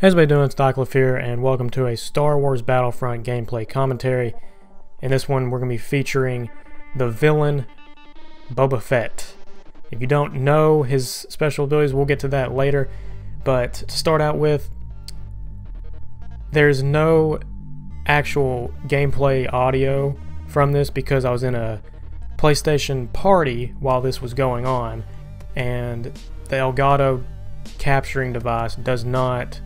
How's everybody doing? It's Doc here, and welcome to a Star Wars Battlefront gameplay commentary. In this one, we're going to be featuring the villain, Boba Fett. If you don't know his special abilities, we'll get to that later. But to start out with, there's no actual gameplay audio from this because I was in a PlayStation party while this was going on, and the Elgato capturing device does not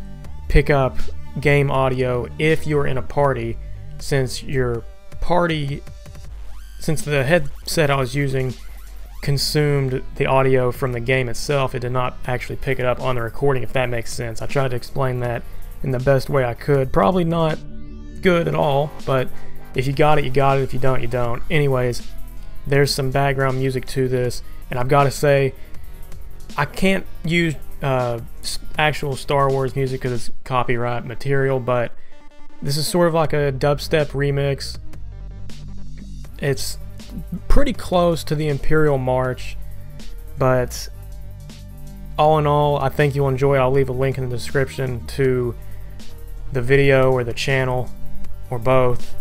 pick up game audio if you're in a party, since the headset I was using consumed the audio from the game itself. It did not actually pick it up on the recording, if that makes sense. I tried to explain that in the best way I could. Probably not good at all, but if you got it, you got it. If you don't, you don't. Anyways, there's some background music to this, and I've got to say, I can't use actual Star Wars music because it's copyright material, but this is sort of like a dubstep remix. It's pretty close to the Imperial March, but all in all, I think you'll enjoy it. I'll leave a link in the description to the video or the channel, or both,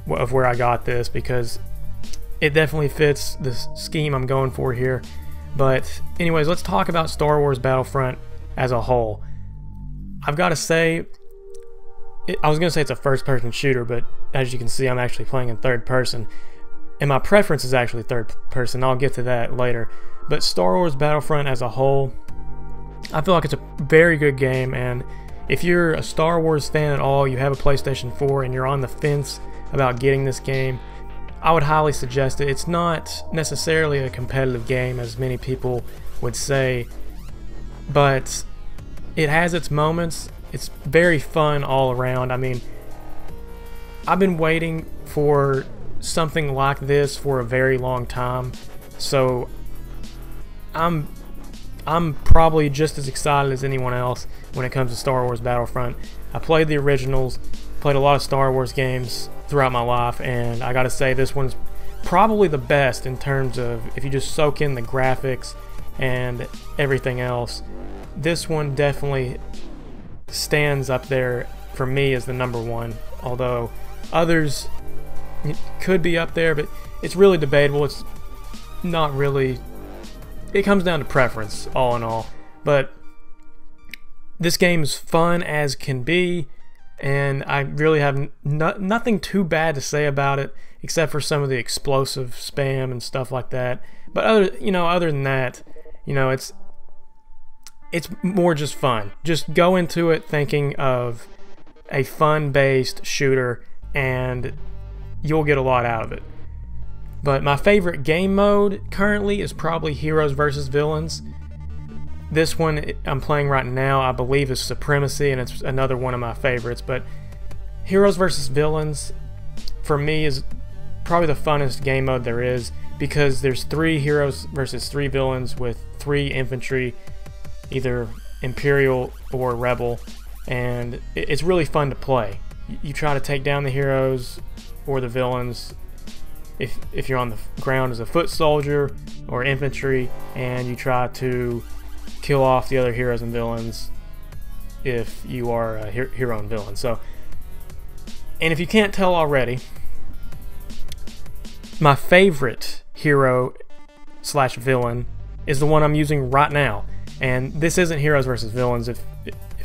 of where I got this, because it definitely fits the scheme I'm going for here. But anyways, let's talk about Star Wars Battlefront as a whole. I've got to say, I was going to say it's a first-person shooter, but as you can see, I'm actually playing in third person. And my preference is actually third person. I'll get to that later. But Star Wars Battlefront as a whole, I feel like it's a very good game. And if you're a Star Wars fan at all, you have a PlayStation 4, and you're on the fence about getting this game, I would highly suggest it. It's not necessarily a competitive game, as many people would say, but it has its moments. It's very fun all around. I mean, I've been waiting for something like this for a very long time, so I'm probably just as excited as anyone else when it comes to Star Wars Battlefront. I played the originals, played a lot of Star Wars games throughout my life, and I gotta say this one's probably the best in terms of if you just soak in the graphics and everything else. This one definitely stands up there for me as the #1, although others could be up there, but it's really debatable. It's not really, it comes down to preference all in all. But this game is fun as can be, and I really have nothing too bad to say about it, except for some of the explosive spam and stuff like that. But other than that, it's more just fun. Just go into it thinking of a fun-based shooter, and you'll get a lot out of it. But my favorite game mode currently is probably Heroes versus Villains. This one I'm playing right now, I believe, is Supremacy, and it's another one of my favorites. But Heroes vs. Villains, for me, is probably the funnest game mode there is, because there's 3 heroes versus 3 villains with 3 infantry, either Imperial or Rebel, and it's really fun to play. You try to take down the heroes or the villains if you're on the ground as a foot soldier or infantry, and you try to kill off the other heroes and villains if you are a hero and villain. So, and if you can't tell already, my favorite hero / villain is the one I'm using right now. And this isn't Heroes versus Villains, if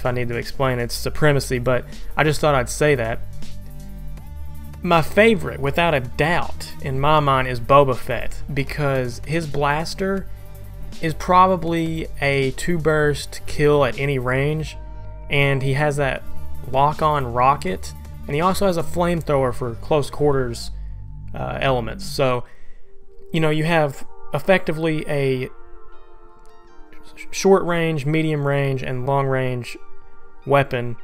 I need to explain, it's Supremacy, but I just thought I'd say that. My favorite, without a doubt, in my mind, is Boba Fett, because his blaster is probably a 2-burst kill at any range, and he has that lock-on rocket, and he also has a flamethrower for close quarters elements. So, you have effectively a short range, medium range, and long range weapon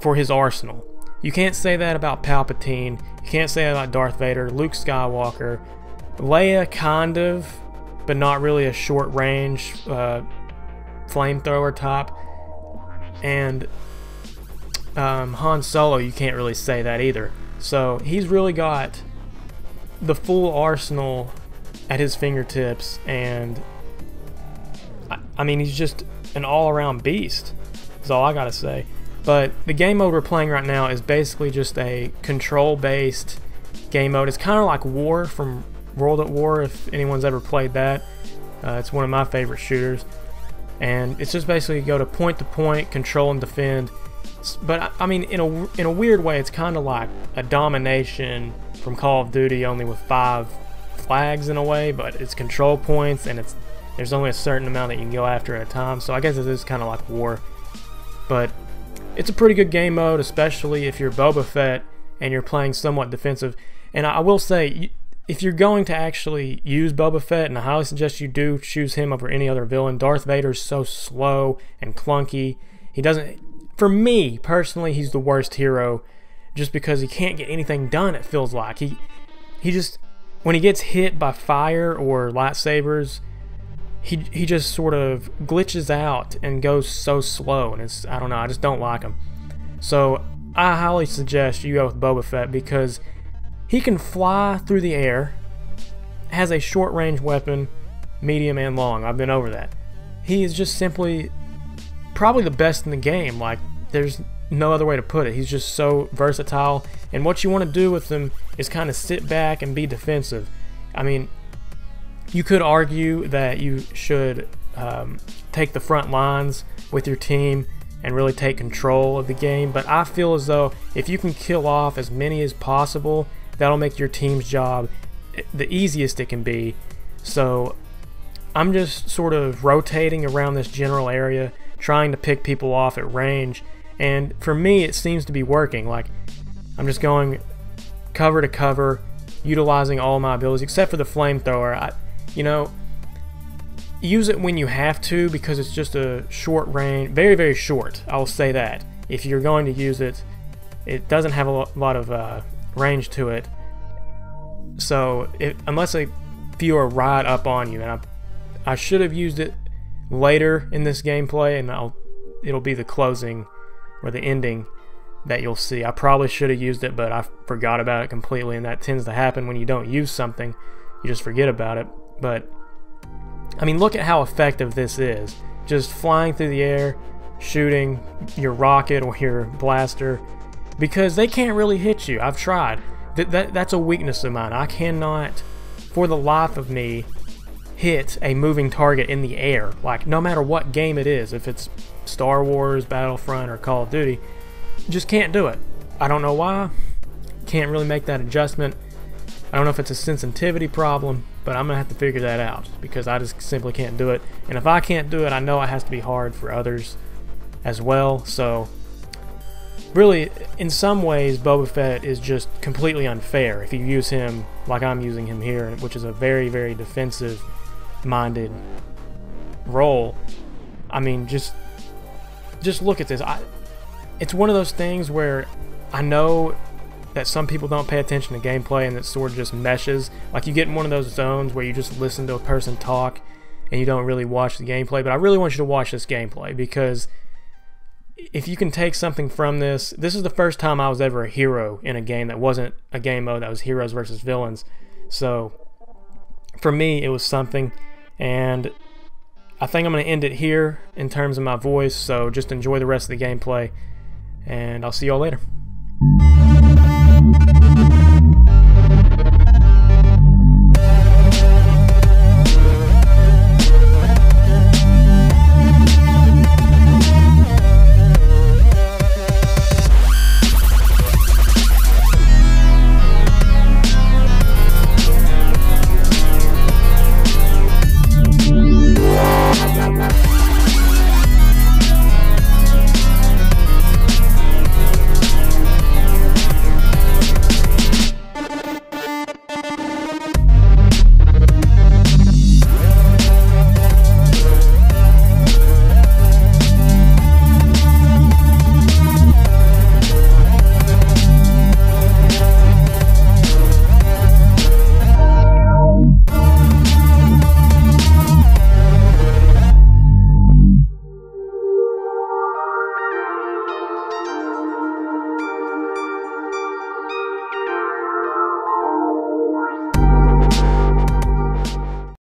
for his arsenal. You can't say that about Palpatine, you can't say that about Darth Vader, Luke Skywalker, Leia kind of, but not really a short range flamethrower type, and Han Solo, you can't really say that either. So he's really got the full arsenal at his fingertips, and I mean, he's just an all-around beast. is all I gotta say. But the game mode we're playing right now is basically just a control-based game mode. It's kind of like War from World at War, if anyone's ever played that. It's one of my favorite shooters. And it's just basically go to point, control and defend. But I mean, in a weird way, it's kind of like a domination from Call of Duty, only with 5 flags in a way, but it's control points, and there's only a certain amount that you can go after at a time, so I guess it is kind of like War. But it's a pretty good game mode, especially if you're Boba Fett and you're playing somewhat defensive. And I will say, if you're going to actually use Boba Fett, and I highly suggest you do choose him over any other villain. Darth Vader's so slow and clunky. He doesn't, for me personally, he's the worst hero, just because he can't get anything done, it feels like. He just, when he gets hit by fire or lightsabers, he just sort of glitches out and goes so slow, and it's, I don't know, I just don't like him. So I highly suggest you go with Boba Fett, because he can fly through the air, has a short range weapon, medium and long. I've been over that. He is just simply probably the best in the game. Like, there's no other way to put it. He's just so versatile, and what you want to do with him is kind of sit back and be defensive. I mean, you could argue that you should take the front lines with your team and really take control of the game, but I feel as though if you can kill off as many as possible, that'll make your team's job the easiest it can be. So I'm just sort of rotating around this general area, trying to pick people off at range, and for me it seems to be working. Like, I'm just going cover to cover, utilizing all my abilities except for the flamethrower. You know, use it when you have to, because it's just a short range, very, very short, I will say that. If you're going to use it, it doesn't have a lot of range to it, so unless a few are right up on you, and I should have used it later in this gameplay, and it'll be the closing or the ending that you'll see. I probably should have used it, but I forgot about it completely, and that tends to happen when you don't use something. You just forget about it. But I mean, look at how effective this is. Just flying through the air, shooting your rocket or your blaster, because they can't really hit you. I've tried. That's a weakness of mine. I cannot, for the life of me, hit a moving target in the air. Like, no matter what game it is, if it's Star Wars, Battlefront, or Call of Duty, just can't do it. I don't know why. Can't really make that adjustment. I don't know if it's a sensitivity problem, but I'm gonna have to figure that out, because I just simply can't do it. And if I can't do it, I know it has to be hard for others as well. So really, in some ways, Boba Fett is just completely unfair if you use him like I'm using him here, which is a very, very defensive minded role. I mean, just look at this. It's one of those things where I know that some people don't pay attention to gameplay, and it sort of just meshes. Like, you get in one of those zones where you just listen to a person talk and you don't really watch the gameplay. But I really want you to watch this gameplay, because if you can take something from this is the first time I was ever a hero in a game that wasn't a game mode that was heroes versus villains. So for me, it was something, and I think I'm going to end it here in terms of my voice. So just enjoy the rest of the gameplay, and I'll see y'all later.